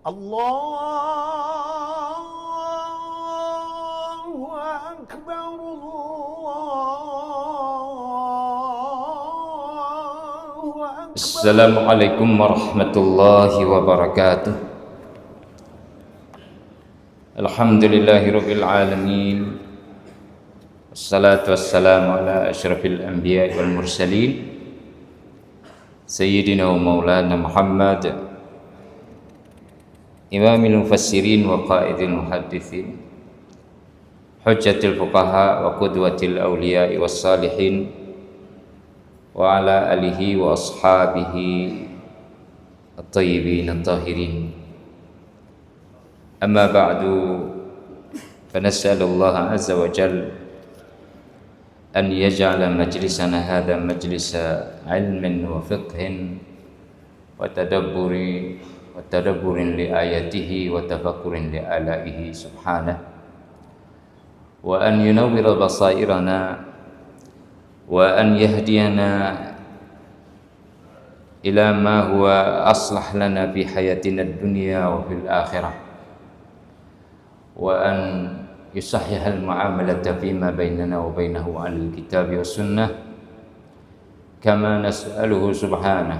الله أكبر الله أكبر. Assalamualaikum warahmatullahi wabarakatuh. Alhamdulillahirabbil alamin. Wassalatu wassalamu ala asyrafil anbiya'i wal mursalin sayyidina wa maulana Muhammad imamil mufassirin wa qaidil muhaddithin hujjatil fuqaha wa qudwatil awliya'i was salihin wa ala alihi wa ashabihi at-tayyibin at-tahirin. Amma ba'du, fa nas'alullaha azza wa jalla an yaj'ala majlisana hadha majlisa ilmin wa fiqhin wa tadabburin li ayatihi wa tafakkurin li alaihi subhanahu wa an yunawwira basairana wa an yahdiyana ila ma huwa aslah lana fi hayatina ad-dunya wa fil akhirah wa an yusahhihal mu'amalata fima bainana wa bainahu 'alal kitabi was sunnah kama nas'aluhu subhanahu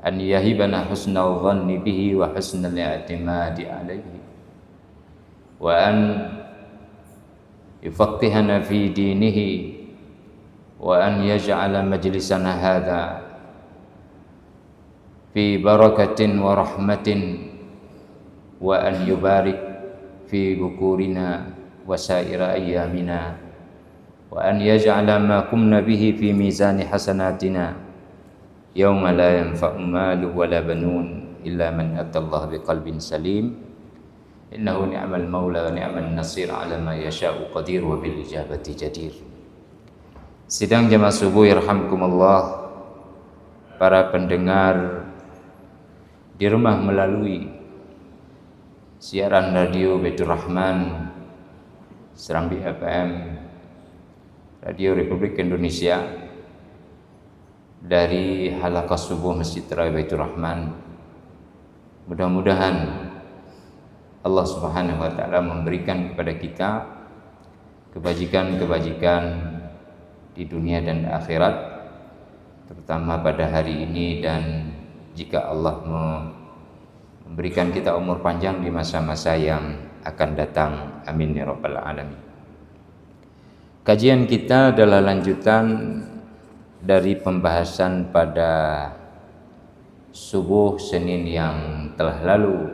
an yahibana husnal dhanni bihi wa husnal i'timadi 'alaihi wa an yufaqqihana fi dinihi wa an yaj'ala majlisana hadha fi barakatin wa rahmatin wa an yubarik fi bukurina wa sa'ira ayyamina wa an yaj'ala ma qumna bihi fi mizani hasanatina yawma la yanfa'u malu wa la banun illa man atallaha biqalbin salim innahu ni'mal maula wa ni'man nasir ala ma yasha'u qadir wa bil ijabati jadir. Sidang jamaah subuh yarhamkumullah, para pendengar di rumah melalui siaran radio Baitur Rahman, Serambi FM, Radio Republik Indonesia, dari halaqah subuh Masjid Raya Baitur Rahman. Mudah-mudahan Allah Subhanahu wa taala memberikan kepada kita kebajikan-kebajikan di dunia dan akhirat, terutama pada hari ini, dan jika Allah memberikan kita umur panjang di masa-masa yang akan datang, amin ya rabbal alamin. Kajian kita adalah lanjutan dari pembahasan pada subuh Senin yang telah lalu,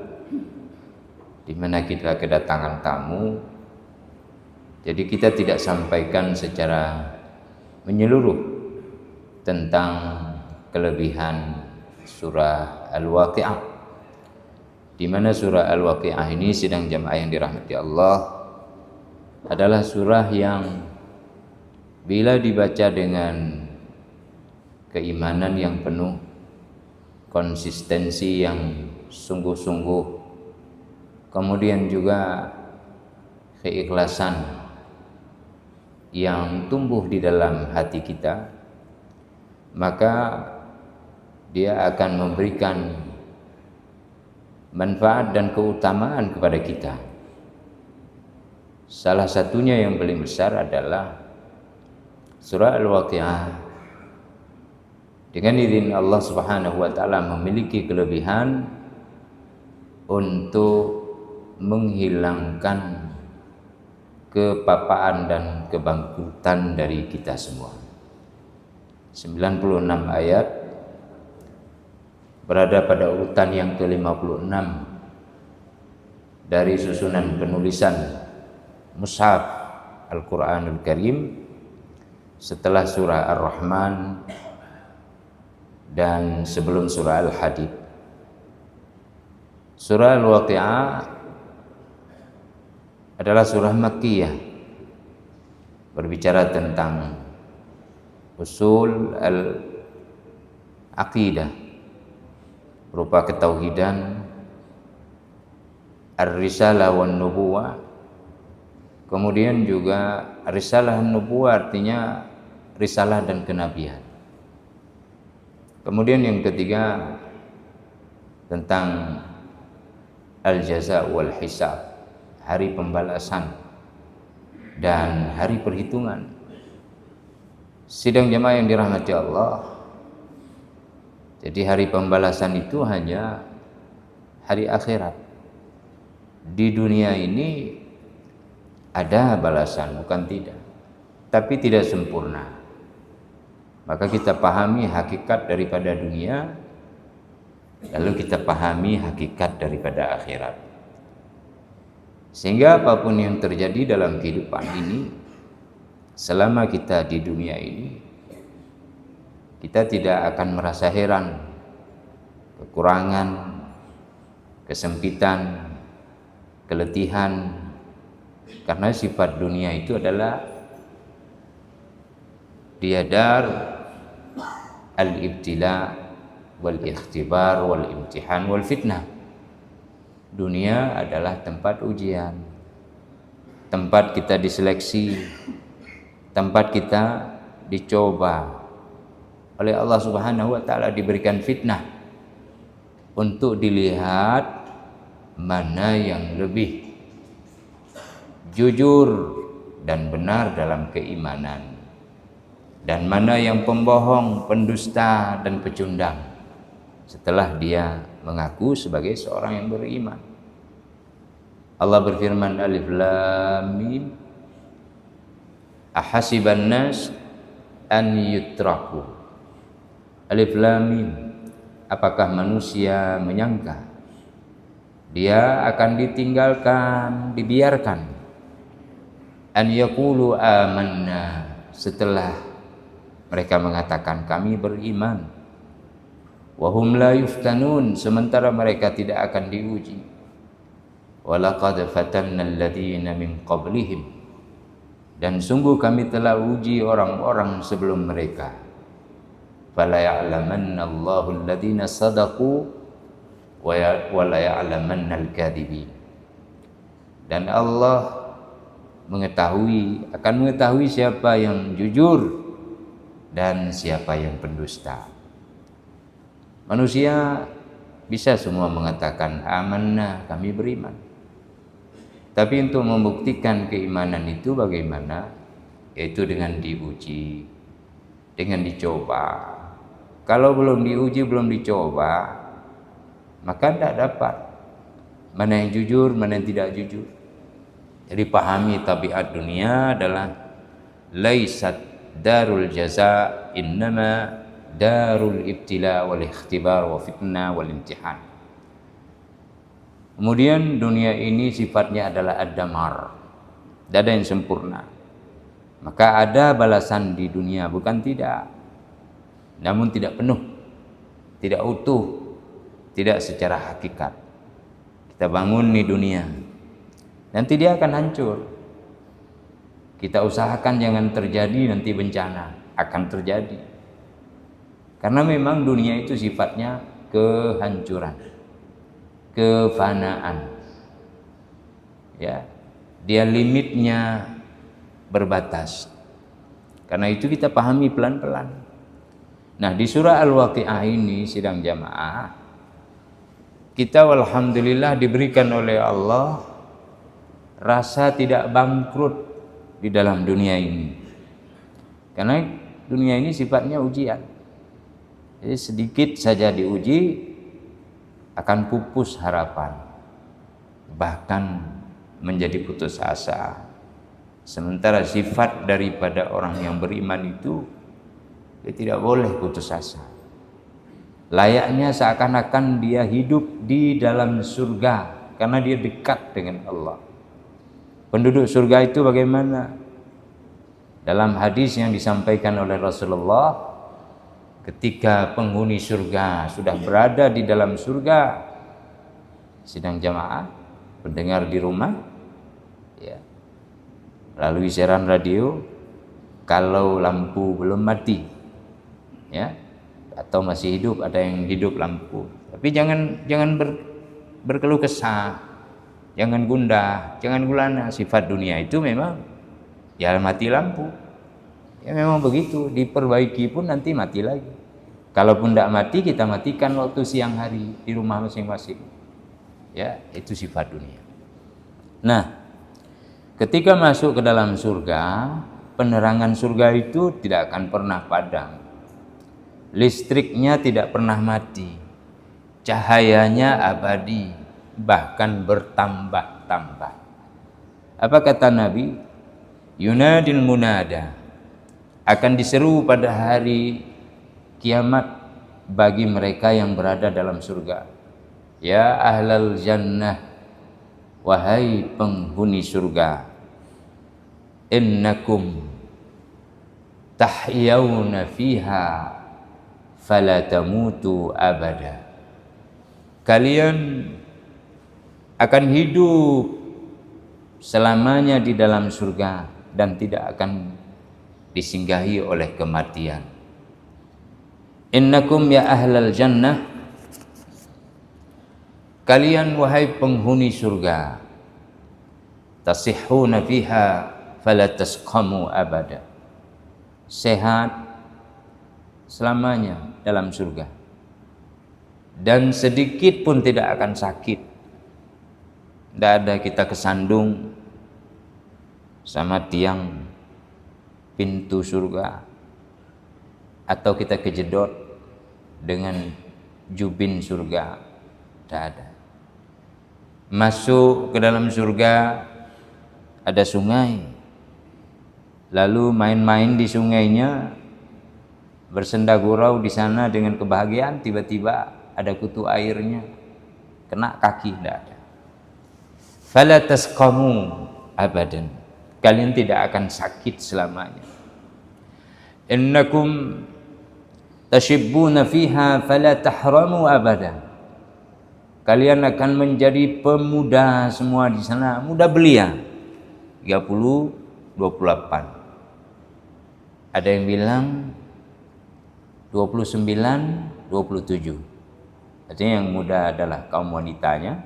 di mana kita kedatangan tamu. Jadi kita tidak sampaikan secara menyeluruh tentang kelebihan surah Al-Waqi'ah, di mana surah Al-Waqi'ah ini, sidang jamaah yang dirahmati Allah, adalah surah yang bila dibaca dengan keimanan yang penuh, konsistensi yang sungguh-sungguh, kemudian juga keikhlasan yang tumbuh di dalam hati kita, maka dia akan memberikan manfaat dan keutamaan kepada kita. Salah satunya yang paling besar adalah surah Al-Waqi'ah dengan izin Allah Subhanahu wa taala memiliki kelebihan untuk menghilangkan kepapaan dan kebangkrutan dari kita semua. 96 ayat, berada pada urutan yang ke-56 dari susunan penulisan Mushaf Al-Quranul Karim, setelah surah Ar-Rahman dan sebelum surah Al-Hadid. Surah Al-Waqi'ah adalah surah Makkiyah, berbicara tentang usul al-aqidah, berupa ketauhidan, ar-risalah wan nubuwah. Kemudian juga risalah nubuwah artinya risalah dan kenabian. Kemudian yang ketiga tentang al-jaza wal hisab, hari pembalasan dan hari perhitungan. Sidang jamaah yang dirahmati Allah, jadi hari pembalasan itu hanya hari akhirat. Di dunia ini ada balasan, bukan tidak, tapi tidak sempurna. Maka kita pahami hakikat daripada dunia, lalu kita pahami hakikat daripada akhirat. Sehingga apapun yang terjadi dalam kehidupan ini, selama kita di dunia ini, kita tidak akan merasa heran, kekurangan, kesempitan, keletihan, karena sifat dunia itu adalah dia dar al-ibtila wal ikhtibar wal imtihan wal fitnah. Dunia adalah tempat ujian, tempat kita diseleksi, tempat kita dicoba oleh Allah Subhanahu wa taala, diberikan fitnah untuk dilihat mana yang lebih jujur dan benar dalam keimanan, dan mana yang pembohong, pendusta dan pecundang setelah dia mengaku sebagai seorang yang beriman. Allah berfirman, Alif Lam Mim, ahasiban nas an yutraku. Alif Lam Mim, apakah manusia menyangka dia akan ditinggalkan, dibiarkan, an yaqulu amanna, setelah mereka mengatakan kami beriman, wahum la yuftanun, sementara mereka tidak akan diuji. Walaqad fatanna alladhina min qablihim, dan sungguh kami telah uji orang-orang sebelum mereka. Fala ya'lamanna Allahu alladhina sadaqu wa la ya'lamanna al-kadhibin. Dan Allah akan mengetahui siapa yang jujur dan siapa yang pendusta. Manusia bisa semua mengatakan amanah, kami beriman. Tapi untuk membuktikan keimanan itu bagaimana? Yaitu dengan diuji, dengan dicoba. Kalau belum diuji, belum dicoba, maka tidak dapat mana yang jujur, mana yang tidak jujur. Jadi pahami tabiat dunia adalah laisat darul jaza, innama darul ibtila wal ikhtibar wa fitnah wal imtihan. Kemudian dunia ini sifatnya adalah ad-damar, tidak ada yang sempurna. Maka ada balasan di dunia, bukan tidak, namun tidak penuh, tidak utuh, tidak secara hakikat. Kita bangun di dunia, nanti dia akan hancur. Kita usahakan jangan terjadi, nanti bencana akan terjadi. Karena memang dunia itu sifatnya kehancuran, kefanaan. Ya, dia limitnya berbatas. Karena itu kita pahami pelan-pelan. Nah, di surah Al-Waqi'ah ini sidang jamaah, kita alhamdulillah diberikan oleh Allah rasa tidak bangkrut di dalam dunia ini. Karena dunia ini sifatnya ujian. Jadi sedikit saja diuji akan pupus harapan, bahkan menjadi putus asa. Sementara sifat daripada orang yang beriman itu, dia tidak boleh putus asa. Layaknya seakan-akan dia hidup di dalam surga karena dia dekat dengan Allah. Penduduk surga itu bagaimana? Dalam hadis yang disampaikan oleh Rasulullah, ketika penghuni surga sudah berada di dalam surga, sidang jamaah, pendengar di rumah, ya, melalui siaran radio, kalau lampu belum mati, ya, atau masih hidup, ada yang hidup lampu, tapi jangan berkeluh kesah, jangan gundah, jangan gulana. Sifat dunia itu memang ya mati lampu, ya memang begitu, diperbaiki pun nanti mati lagi. Kalaupun tidak mati, kita matikan waktu siang hari di rumah masing-masing. Ya, itu sifat dunia. Nah, ketika masuk ke dalam surga, penerangan surga itu tidak akan pernah padam. Listriknya tidak pernah mati. Cahayanya abadi, bahkan bertambah-tambah. Apa kata Nabi? Yunadil munada, akan diseru pada hari kiamat bagi mereka yang berada dalam surga. Ya ahlal jannah, wahai penghuni surga, innakum tahyawna fiha fala tamutu abada. Kalian akan hidup selamanya di dalam surga dan tidak akan disinggahi oleh kematian. Innakum ya ahlal jannah, kalian wahai penghuni surga, tasihhuna fiha fala tasqamu abada. Sehat selamanya dalam surga dan sedikit pun tidak akan sakit. Tidak ada kita kesandung sama tiang pintu surga atau kita kejedot dengan jubin surga. Tidak ada. Masuk ke dalam surga ada sungai, lalu main-main di sungainya, bersenda gurau di sana dengan kebahagiaan, tiba-tiba ada kutu airnya kena kaki. Tidak ada. Fala tasqamu abadan, kalian tidak akan sakit selamanya. Innakum tashibbuna fiha fala tahramu abadan, kalian akan menjadi pemuda semua di sana, muda belia. 30, 28. Ada yang bilang 29, 27. Artinya yang muda adalah kaum wanitanya,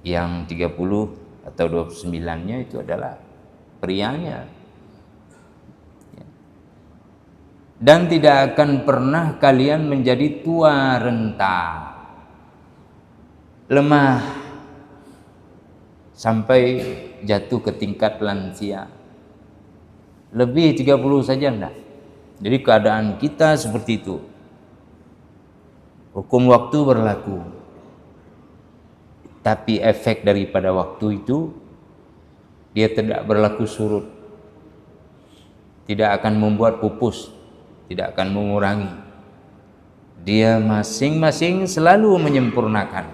yang 30 atau 29-nya itu adalah prianya. Dan tidak akan pernah kalian menjadi tua renta, lemah, sampai jatuh ke tingkat lansia. Lebih 30 saja enggak. Jadi keadaan kita seperti itu. Hukum waktu berlaku, tapi efek daripada waktu itu dia tidak berlaku surut, tidak akan membuat pupus, tidak akan mengurangi. Dia masing-masing selalu menyempurnakan.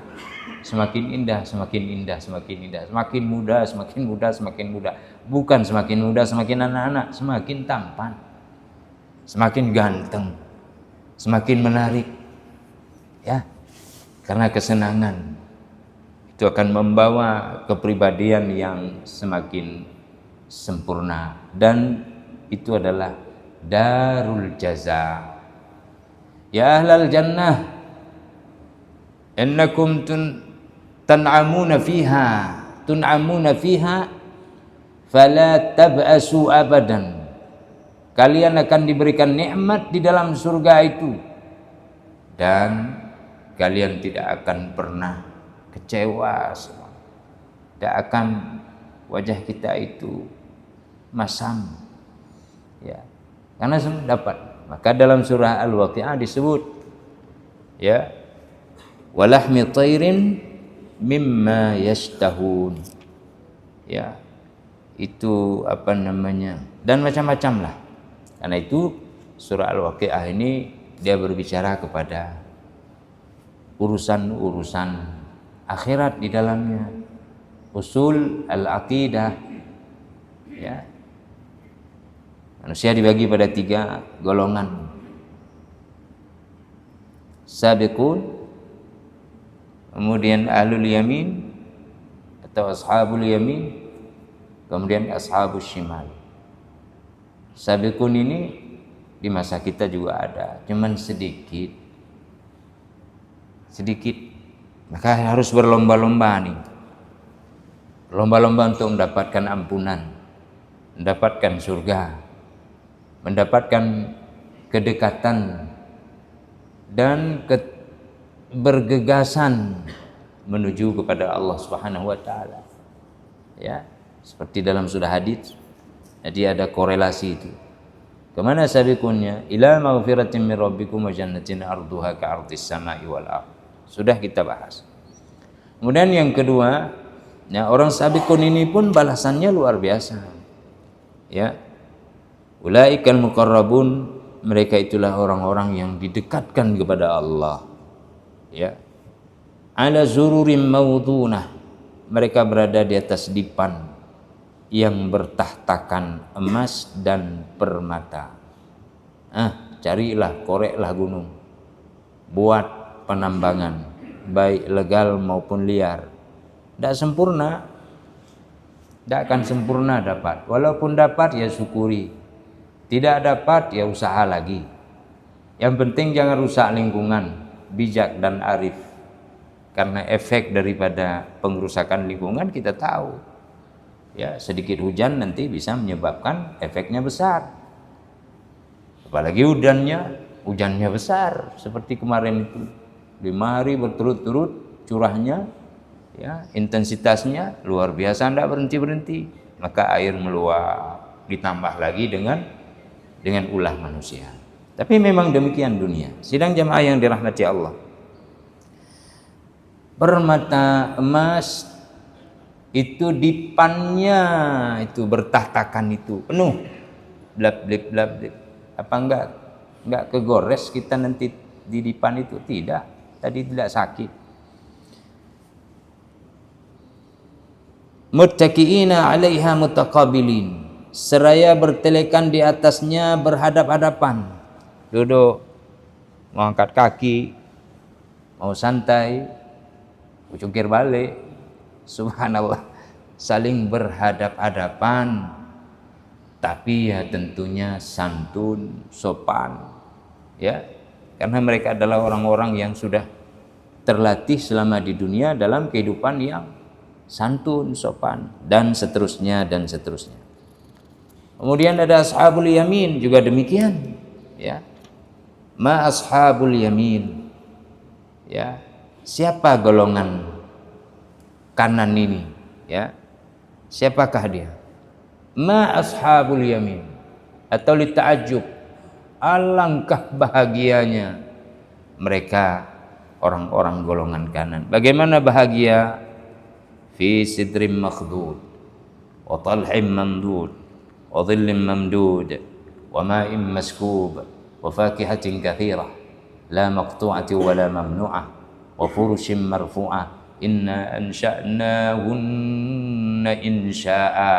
Semakin indah, semakin indah, semakin indah. Semakin muda, semakin muda, semakin muda. Bukan semakin muda, semakin anak-anak, semakin tampan, semakin ganteng, semakin menarik. Ya, karena kesenangan itu akan membawa kepribadian yang semakin sempurna, dan itu adalah darul jaza. Ya ahlal jannah, innakum tun'amuna fiha fala tab'asu abadan, kalian akan diberikan nikmat di dalam surga itu dan kalian tidak akan pernah kecewa semua. Tidak akan wajah kita itu masam, ya, karena semua dapat. Maka dalam surah Al-Waqi'ah disebut, ya, walahmi tairin mimma yashtahun, ya, itu apa namanya, dan macam-macam lah. Karena itu surah Al-Waqi'ah ini dia berbicara kepada urusan-urusan akhirat di dalamnya, usul al-aqidah, ya. Manusia dibagi pada 3 golongan. Sabiqun, kemudian ahlul yamin atau ashabul yamin, kemudian ashabus shimal. Sabiqun ini di masa kita juga ada, cuman sedikit. Maka harus berlomba-lomba nih, lomba-lomba untuk mendapatkan ampunan, mendapatkan surga, mendapatkan kedekatan dan bergegasan menuju kepada Allah Subhanahu wa taala. Ya, seperti dalam surah Hadid. Jadi ada korelasi itu. Kemana sabiqunnya? Ila maghfiratin min rabbikum wa jannatin arduha ka'ardis sama'i wal ardh. Sudah kita bahas. Kemudian yang kedua, ya, orang sabiqun ini pun balasannya luar biasa. Ya. Ulaikal muqarrabun, mereka itulah orang-orang yang didekatkan kepada Allah. Ya. Ala zururim maudunah, mereka berada di atas dipan yang bertahtakan emas dan permata. Carilah, koreklah gunung, buat penambangan, baik legal maupun liar. Tidak sempurna, tidak akan sempurna dapat. Walaupun dapat ya syukuri, tidak dapat ya usaha lagi. Yang penting jangan rusak lingkungan, bijak dan arif. Karena efek daripada pengrusakan lingkungan kita tahu. Ya, sedikit hujan nanti bisa menyebabkan efeknya besar. Apalagi hujannya besar seperti kemarin itu. 5 hari berturut-turut curahnya, ya, intensitasnya luar biasa, tidak berhenti-berhenti. Maka air meluap, ditambah lagi dengan ulah manusia. Tapi memang demikian dunia. Sidang jamaah yang dirahmati Allah. Permata emas itu dipannya itu bertahtakan itu penuh, blab blab. Apa enggak kegores kita nanti di dipan itu? Tidak, tadi tidak sakit. Muttaqiina 'alaiha mutaqabilin, seraya bertelekan di atasnya berhadap-hadapan. Duduk, mau angkat kaki, mau santai, cungkir balik, subhanallah, saling berhadap-hadapan, tapi ya tentunya santun, sopan, ya, karena mereka adalah orang-orang yang sudah terlatih selama di dunia dalam kehidupan yang santun, sopan, dan seterusnya dan seterusnya. Kemudian ada ashabul yamin juga demikian, ya. Ma ashabul yamin, ya. Siapa golongan kanan ini, ya? Siapakah dia? Ma ashabul yamin, atau lita'ajub, alangkah bahagianya mereka orang-orang golongan kanan. Bagaimana bahagia? Fi sidrim makhdud wa talhim mamdud wa dhillin mamdud wa ma'in maskub wa fakihatin kathirah la maqtu'ati wa la mamnu'ah wa furushim marfu'ah inna ansha'nahunna insya'a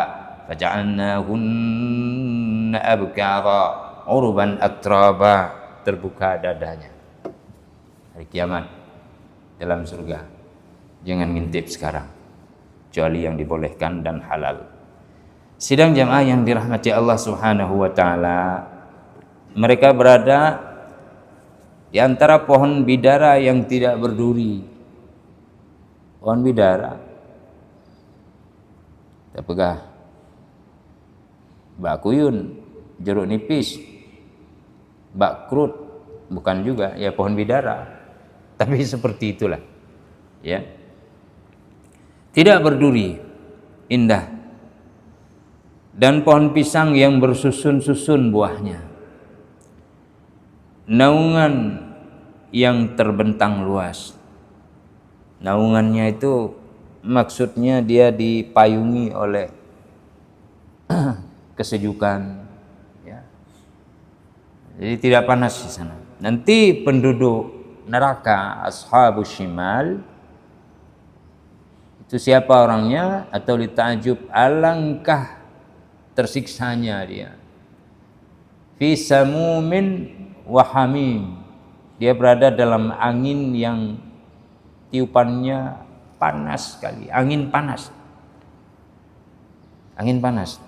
faja'alnahunna abkara urban atraba. Terbuka dadanya hari kiamat dalam surga. Jangan ngintip sekarang, kecuali yang dibolehkan dan halal. Sidang jamaah yang dirahmati Allah Subhanahu wa taala, mereka berada di antara pohon bidara yang tidak berduri. Pohon bidara, kita pegang bak kuyun, jeruk nipis, bak krut, bukan juga, ya pohon bidara, tapi seperti itulah, ya. Tidak berduri, indah. Dan pohon pisang yang bersusun-susun buahnya. Naungan yang terbentang luas. Naungannya itu maksudnya dia dipayungi oleh kesejukan, ya. Jadi tidak panas di sana. Nanti penduduk neraka ashabus shimal itu siapa orangnya? Atau litajub, alangkah tersiksanya dia. Fi samumin wa hamim, dia berada dalam angin yang tiupannya panas sekali, angin panas. Angin panas.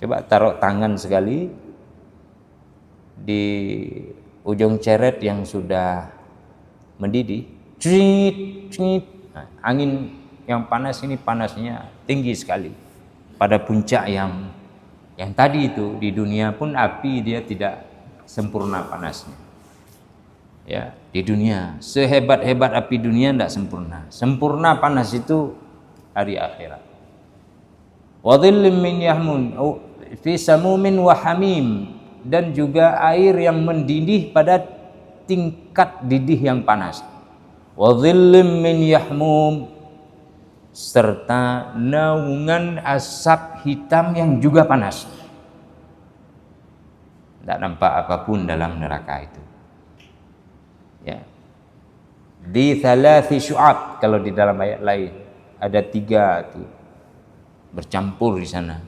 Coba taruh tangan sekali di ujung ceret yang sudah mendidih, angin yang panas ini panasnya tinggi sekali pada puncak yang tadi itu. Di dunia pun api dia tidak sempurna panasnya, ya. di dunia. Sehebat-hebat api dunia tidak sempurna. Sempurna panas itu hari akhirat. Wa dhillim min yahmun fi samumin wa hamim, dan juga air yang mendidih pada tingkat didih yang panas. Wa dhillim min yahmum, serta naungan asap hitam yang juga panas. Tidak nampak apapun dalam neraka itu. Ya. Di thalathi syu'ab, kalau di dalam ayat lain ada 3 tuh bercampur di sana.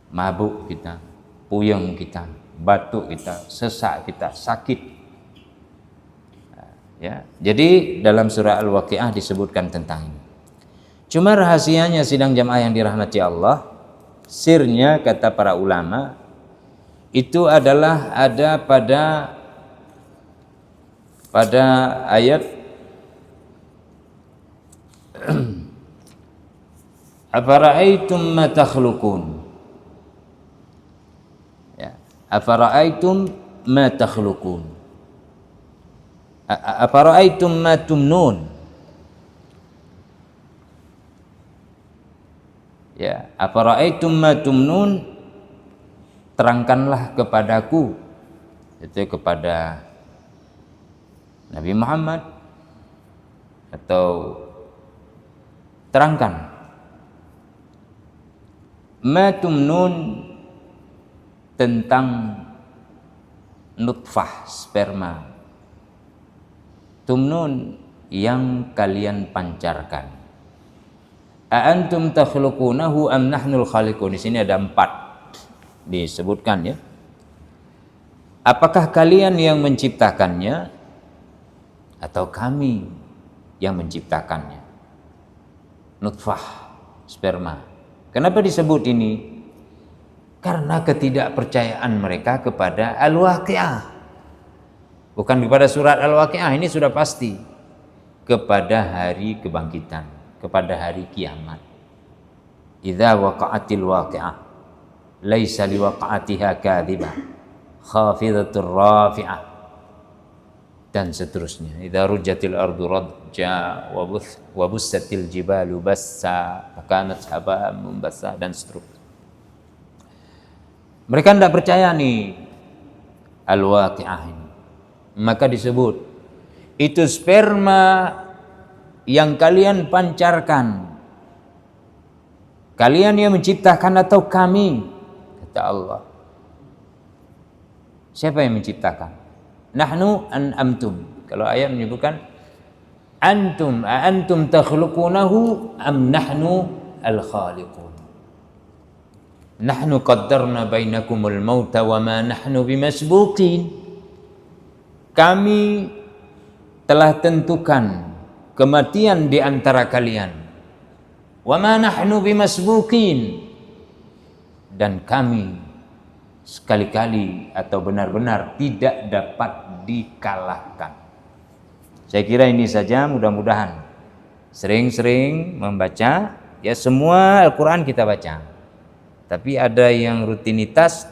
Mabuk kita, puyeng kita, batuk kita, sesak kita, sakit. Ya. Jadi dalam surah Al-Waqiah disebutkan tentang ini. Cuma rahasianya sidang jamaah yang dirahmati Allah, sirnya kata para ulama itu adalah ada pada ayat afara'aitum ma takhluqun, ya, afara'aitum ma takhluqun, afara'aitum ma tumnun, ya, afara'aitum ma tumnun, terangkanlah kepadaku, itu kepada Nabi Muhammad, atau terangkan ma tumnun, tentang nutfah sperma, tumnun yang kalian pancarkan. A antum takhluqunahu am nahnul khaliqun. Di sini ada 4 disebutkan, ya. Apakah kalian yang menciptakannya atau kami yang menciptakannya? Nutfah sperma. Kenapa disebut ini? Karena ketidakpercayaan mereka kepada Al-Waqiah. Bukan kepada surat Al-Waqiah, ini sudah pasti. Kepada hari kebangkitan, kepada hari kiamat. Idza waqa'atil waqi'ah laisa liwaqa'atiha kadhibah khafidatur rafi'ah, dan seterusnya. Idza rujjatil ardu rajja wa bussatil jibalu bassa fakanat haba'an munbassa, dan seterusnya. Mereka tidak percaya nih Al-Waqi'ah ini. Maka disebut itu sperma yang kalian pancarkan. Kalian yang menciptakan atau kami? Kata Allah. Siapa yang menciptakan? Nahnu an amtum. Kalau ayat menyebutkan antum, antum takhluqunahu am nahnu al-khaliqun. Nahnu qaddarna bainakumul mauta wa ma nahnu bimasbuqin. Kami telah tentukan kematian di antara kalian. Wa ma nahnu bimasbuqin, dan kami sekali-kali atau benar-benar tidak dapat dikalahkan. Saya kira ini saja, mudah-mudahan sering-sering membaca, ya, semua Al-Quran kita baca. Tapi ada yang rutinitas,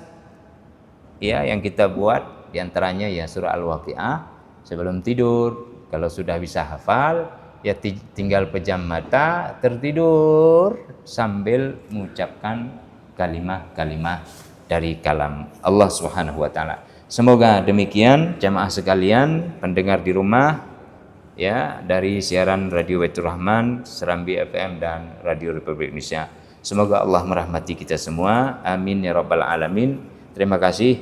ya, yang kita buat, diantaranya ya surah Al-Waqiah sebelum tidur. Kalau sudah bisa hafal, ya tinggal pejam mata, tertidur sambil mengucapkan kalimah-kalimah dari kalam Allah Subhanahu wa taala. Semoga demikian jamaah sekalian, pendengar di rumah, ya, dari siaran Radio Baitur Rahman, Serambi FM dan Radio Republik Indonesia. Semoga Allah merahmati kita semua. Amin ya rabbal alamin. Terima kasih.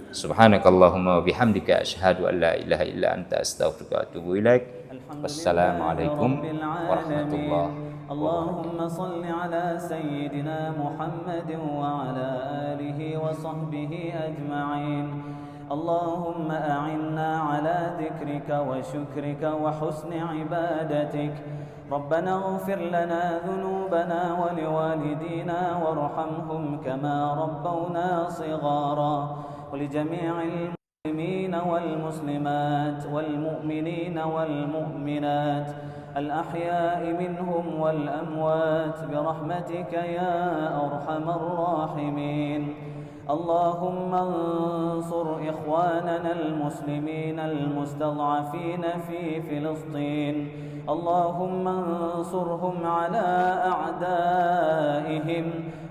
Subhanakallahumma wa bihamdika asyhadu an la ilaha illa anta astaghfiruka wa atubu ilaik. Wassalamualaikum warahmatullahi wabarakatuh. Allahumma salli ala sayyidina Muhammadin wa ala alihi wa sahbihi ajma'in. اللهم أعنا على ذكرك وشكرك وحسن عبادتك. ربنا اغفر لنا ذنوبنا ولوالدينا وارحمهم كما ربونا صغارا. ولجميع المسلمين والمسلمات والمؤمنين والمؤمنات الأحياء منهم والأموات برحمتك يا أرحم الراحمين. اللهم انصر إخواننا المسلمين المستضعفين في فلسطين، اللهم انصرهم على أعدائهم،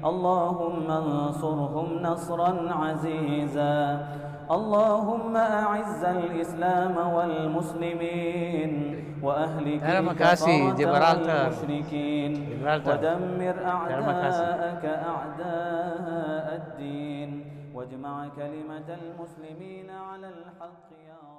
اللهم انصرهم نصرا عزيزا. اللهم أعز الإسلام والمسلمين وأهلك الكفرة والمشركين ودمر أعداءك أعداء الدين واجمع كلمة المسلمين على الحق يا